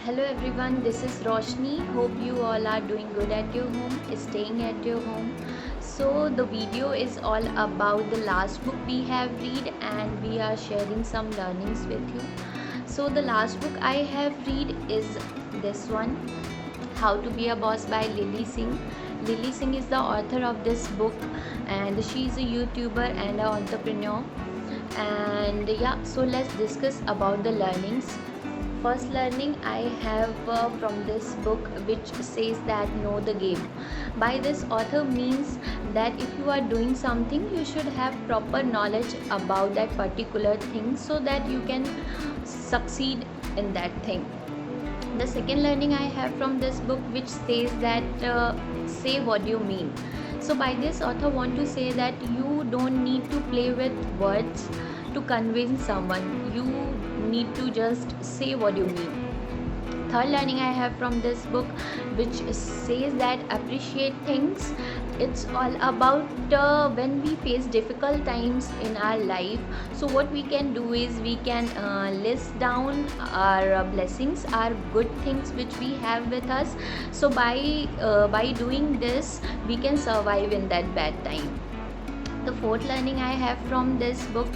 Hello everyone, this is Roshni. Hope you all are doing good at your home, staying at your home. So the video is all about the last book we have read and we are sharing some learnings with you. So the last book I have read is this one, How to Be a Boss by Lily Singh. Lily Singh is the author of this book and she is a YouTuber and an entrepreneur. And yeah, so let's discuss about the learnings. First learning I have from this book, which says that know the game. By this author means that if you are doing something, you should have proper knowledge about that particular thing so that you can succeed in that thing. The second learning I have from this book, which says that say what you mean. So by this author want to say that you don't need to play with words to convince someone. You need to just say what you mean. Third learning I have from this book, which says that appreciate things. It's all about when we face difficult times in our life, so what we can do is we can list down our blessings, our good things which we have with us. So by doing this we can survive in that bad time. The fourth learning I have from this book,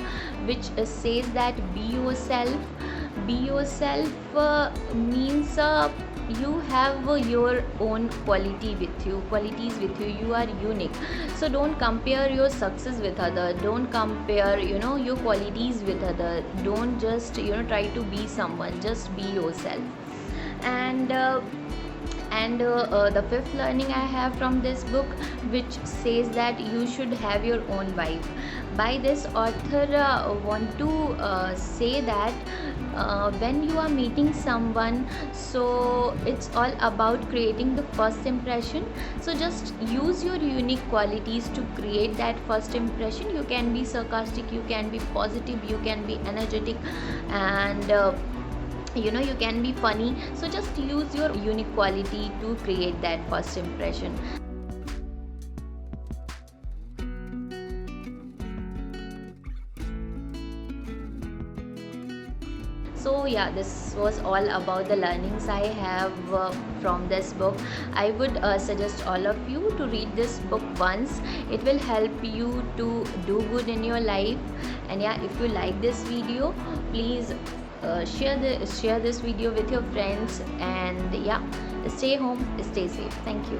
which says that be yourself. Be yourself means you have your own qualities with you. You are unique, so don't compare your success with other. Don't compare your qualities with other. Don't just try to be someone. Just be yourself. And the fifth learning I have from this book, which says that you should have your own vibe. By this author want to say that when you are meeting someone, so it's all about creating the first impression. So just use your unique qualities to create that first impression. You can be sarcastic, you can be positive, you can be energetic, and you can be funny. So just use your unique quality to create that first impression. So yeah, this was all about the learnings I have from this book. I would suggest all of you to read this book once. It will help you to do good in your life. And yeah, if you like this video, please share this video with your friends. And yeah, stay home, stay safe. Thank you.